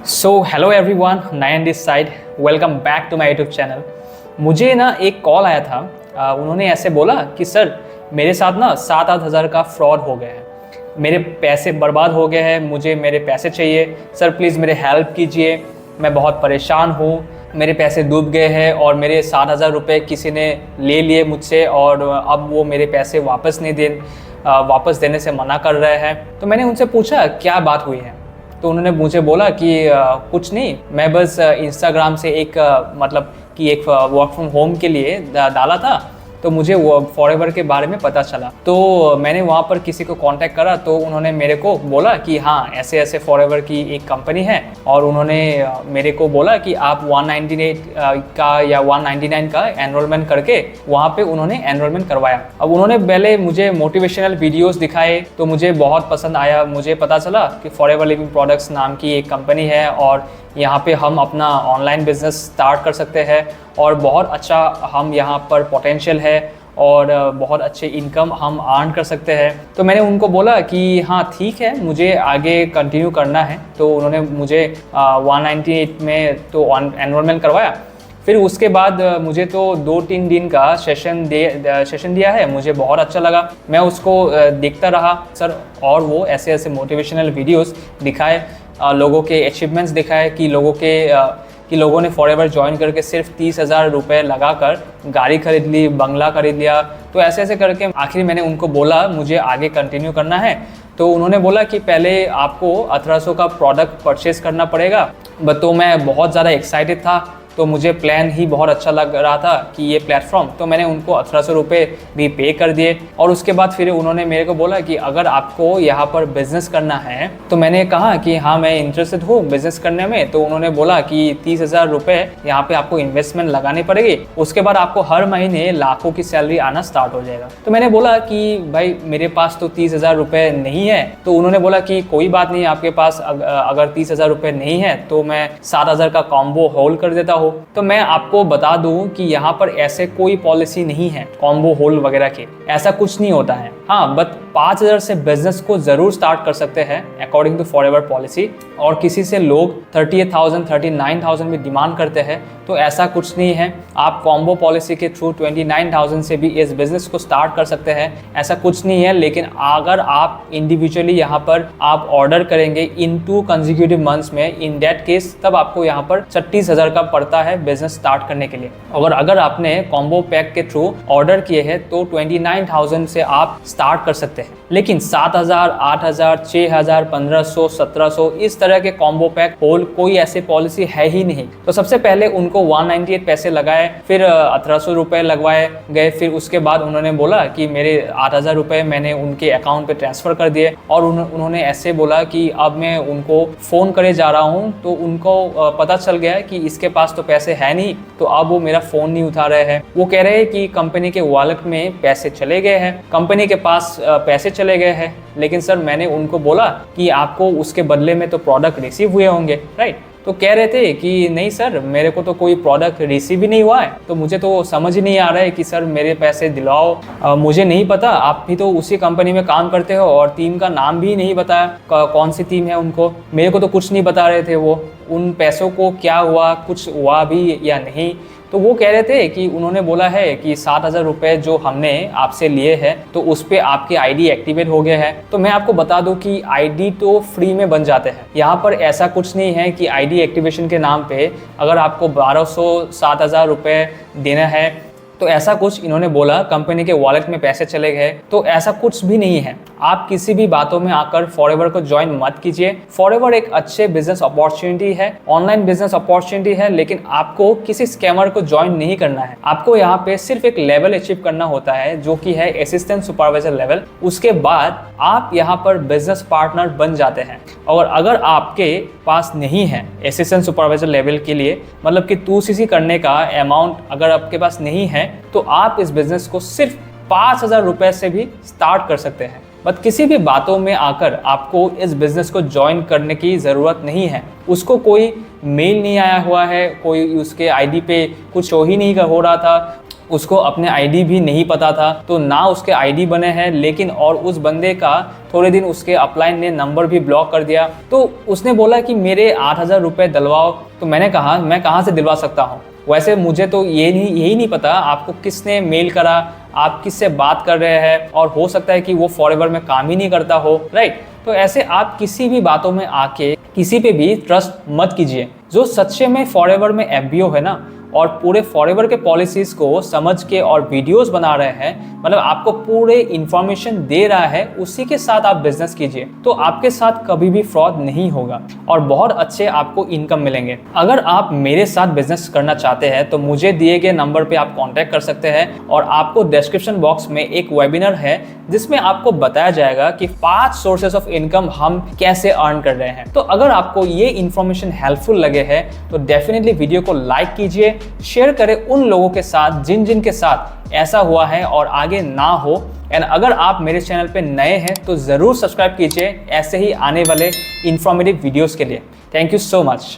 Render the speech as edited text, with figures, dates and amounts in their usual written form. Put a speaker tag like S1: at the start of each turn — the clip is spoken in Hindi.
S1: So hello everyone, Nayan this side. Welcome back to my YouTube channel. मुझे ना एक कॉल आया था। उन्होंने ऐसे बोला कि सर मेरे साथ ना 7-8 हज़ार का फ्रॉड हो गया है, मेरे पैसे बर्बाद हो गए हैं, मुझे मेरे पैसे चाहिए सर, प्लीज़ मेरे हेल्प कीजिए, मैं बहुत परेशान हूँ, मेरे पैसे डूब गए हैं और मेरे 7,000 रुपये किसी ने ले लिए मुझसे और अब वो मेरे पैसे वापस देने से मना कर रहे हैं। तो मैंने उनसे पूछा क्या बात हुई है। तो उन्होंने मुझे बोला कि कुछ नहीं, मैं बस इंस्टाग्राम से एक वर्क फ्रॉम होम के लिए डाला था, तो मुझे वो फॉरएवर के बारे में पता चला। तो मैंने वहाँ पर किसी को कांटेक्ट करा, तो उन्होंने मेरे को बोला कि हाँ ऐसे ऐसे फॉरएवर की एक कंपनी है, और उन्होंने मेरे को बोला कि आप 198 का या 199 का एनरोलमेंट करके वहाँ पे उन्होंने एनरोलमेंट करवाया। अब उन्होंने पहले मुझे मोटिवेशनल वीडियोस दिखाए, तो मुझे बहुत पसंद आया। मुझे पता चला कि फॉरएवर लिविंग प्रोडक्ट्स नाम की एक कंपनी है और यहाँ पे हम अपना ऑनलाइन बिजनेस स्टार्ट कर सकते हैं और बहुत अच्छा हम यहाँ पर पोटेंशियल है और बहुत अच्छे इनकम हम अर्न कर सकते हैं। तो मैंने उनको बोला कि हाँ ठीक है, मुझे आगे कंटिन्यू करना है। तो उन्होंने मुझे 198 में तो एनरोलमेंट करवाया। फिर उसके बाद मुझे तो 2-3 दिन का सेशन दिया है, मुझे बहुत अच्छा लगा। मैं उसको देखता रहा सर, और वो ऐसे ऐसे मोटिवेशनल वीडियोस दिखाए, लोगों के अचीवमेंट्स दिखाए कि लोगों ने फॉरएवर ज्वाइन करके सिर्फ 30,000 रुपये लगाकर गाड़ी खरीद ली, बंगला खरीद लिया। तो ऐसे ऐसे करके आखिर मैंने उनको बोला मुझे आगे कंटिन्यू करना है। तो उन्होंने बोला कि पहले आपको 1800 का प्रोडक्ट परचेज़ करना पड़ेगा। तो मैं बहुत ज़्यादा एक्साइटेड था, तो मुझे प्लान ही बहुत अच्छा लग रहा था कि ये प्लेटफॉर्म, तो मैंने उनको 1800 रुपये भी पे कर दिए। और उसके बाद फिर उन्होंने मेरे को बोला कि अगर आपको यहाँ पर बिज़नेस करना है, तो मैंने कहा कि हाँ मैं इंटरेस्टेड हूँ बिज़नेस करने में। तो उन्होंने बोला कि 30,000 रुपये यहाँ पे आपको इन्वेस्टमेंट लगानी पड़ेगी, उसके बाद आपको हर महीने लाखों की सैलरी आना स्टार्ट हो जाएगा। तो मैंने बोला कि भाई मेरे पास तो 30,000 रुपये नहीं है। तो उन्होंने बोला कि कोई बात नहीं, आपके पास अगर 30,000 रुपये नहीं है तो मैं 7,000 का कॉम्बो होल्ड कर देता हूँ। तो मैं आपको बता दूं कि यहाँ पर ऐसे कोई पॉलिसी नहीं है कॉम्बो होल्ड वगैरह की, ऐसा कुछ नहीं होता है। हाँ बट 5,000 से बिजनेस को जरूर स्टार्ट कर सकते हैं अकॉर्डिंग टू फॉरएवर पॉलिसी। और किसी से लोग 38,000 39,000 में डिमांड करते हैं, तो ऐसा कुछ नहीं है। आप कॉम्बो पॉलिसी के थ्रू 29,000 से भी इस बिजनेस को स्टार्ट कर सकते हैं, ऐसा कुछ नहीं है। लेकिन अगर आप इंडिविजुअली यहाँ पर आप ऑर्डर करेंगे इन 2 कंसेक्यूटिव मंथ्स में, इन दैट केस तब आपको यहाँ पर 36,000 का पड़ता है बिजनेस स्टार्ट करने के लिए। अगर आपने कॉम्बो पैक के थ्रू ऑर्डर किए हैं तो 29,000 से आप स्टार्ट कर सकते हैं। लेकिन 7,000, 8,000, 6,000, 1,500, 1,700 इस तरह के कॉम्बो पैक होल्ड कोई ऐसी पॉलिसी है ही नहीं। तो सबसे पहले उनको 198 पैसे लगाए, फिर 1,800 रुपये लगवाए गए। फिर उसके बाद उन्होंने बोला कि मेरे 8,000 रुपये मैंने उनके अकाउंट पे ट्रांसफ़र कर दिए। और उन्होंने ऐसे बोला कि अब मैं उनको फ़ोन करे जा रहा हूँ, तो उनको पता चल गया कि इसके पास तो पैसे है नहीं, तो अब वो मेरा फ़ोन नहीं उठा रहे हैं। वो कह रहे हैं कि कंपनी के वॉलेट में पैसे चले गए हैं, कंपनी के पास पैसे चले गए हैं। लेकिन सर मैंने उनको बोला कि आपको उसके बदले में तो प्रोडक्ट रिसीव हुए होंगे, राइट? तो कह रहे थे कि नहीं सर, मेरे को तो कोई प्रोडक्ट रिसीव ही नहीं हुआ है। तो मुझे तो समझ ही नहीं आ रहा है कि सर मेरे पैसे दिलाओ। मुझे नहीं पता, आप भी तो उसी कंपनी में काम करते हो और टीम का नाम भी नहीं बताया कौन सी टीम है उनको। मेरे को तो कुछ नहीं बता रहे थे वो, उन पैसों को क्या हुआ, कुछ हुआ भी या नहीं। तो वो कह रहे थे कि उन्होंने बोला है कि 7,000 रुपये जो हमने आपसे लिए हैं तो उस पर आपके आईडी एक्टिवेट हो गया है। तो मैं आपको बता दूं कि आईडी तो फ्री में बन जाते हैं। यहाँ पर ऐसा कुछ नहीं है कि आईडी एक्टिवेशन के नाम पे अगर आपको 1,200 7,000 रुपये देना है, तो ऐसा कुछ इन्होंने बोला कंपनी के वॉलेट में पैसे चले गए। तो ऐसा कुछ भी नहीं है। आप किसी भी बातों में आकर फॉरएवर को ज्वाइन मत कीजिए। फॉरएवर एक अच्छे बिजनेस अपॉर्चुनिटी है, ऑनलाइन बिजनेस अपॉर्चुनिटी है, लेकिन आपको किसी स्कैमर को ज्वाइन नहीं करना है। आपको यहाँ पे सिर्फ एक लेवल अचीव करना होता है जो कि है असिस्टेंट सुपरवाइजर लेवल। उसके बाद आप यहाँ पर बिजनेस पार्टनर बन जाते हैं। और अगर आपके पास नहीं है असिस्टेंट सुपरवाइजर लेवल के लिए, मतलब कि 2cc करने का अमाउंट अगर आपके पास नहीं है, तो आप इस बिजनेस को सिर्फ 5,000 रुपये से भी स्टार्ट कर सकते हैं। बट किसी भी बातों में आकर आपको इस बिजनेस को ज्वाइन करने की ज़रूरत नहीं है। उसको कोई मेल नहीं आया हुआ है, कोई उसके आईडी पे कुछ शो ही नहीं हो रहा था, उसको अपने आईडी भी नहीं पता था, तो ना उसके आईडी बने हैं, लेकिन और उस बंदे का थोड़े दिन उसके अपलाइन ने नंबर भी ब्लॉक कर दिया। तो उसने बोला कि मेरे 8,000 रुपये दिलवाओ। तो मैंने कहा मैं कहाँ से दिलवा सकता हूँ, वैसे मुझे तो यही नहीं पता आपको किसने मेल करा, आप किससे बात कर रहे हैं, और हो सकता है कि वो फॉरएवर में काम ही नहीं करता हो, राइट। तो ऐसे आप किसी भी बातों में आके किसी पे भी ट्रस्ट मत कीजिए। जो सच्चे में फॉरएवर में एफबीओ है ना, और पूरे फॉरएवर के पॉलिसीज को समझ के और वीडियोस बना रहे हैं, मतलब आपको पूरे इंफॉर्मेशन दे रहा है, उसी के साथ आप बिजनेस कीजिए, तो आपके साथ कभी भी फ्रॉड नहीं होगा और बहुत अच्छे आपको इनकम मिलेंगे। अगर आप मेरे साथ बिजनेस करना चाहते हैं तो मुझे दिए गए नंबर पे आप कांटेक्ट कर सकते हैं, और आपको डिस्क्रिप्शन बॉक्स में एक वेबिनार है जिसमें आपको बताया जाएगा कि 5 सोर्सेस ऑफ इनकम हम कैसे अर्न कर रहे हैं। तो अगर आपको ये इन्फॉर्मेशन हेल्पफुल लगे है तो डेफिनेटली वीडियो को लाइक कीजिए, शेयर करें उन लोगों के साथ जिन के साथ ऐसा हुआ है और आगे ना हो। एंड अगर आप मेरे चैनल पे नए हैं तो ज़रूर सब्सक्राइब कीजिए ऐसे ही आने वाले इंफॉर्मेटिव वीडियोस के लिए। Thank you so much.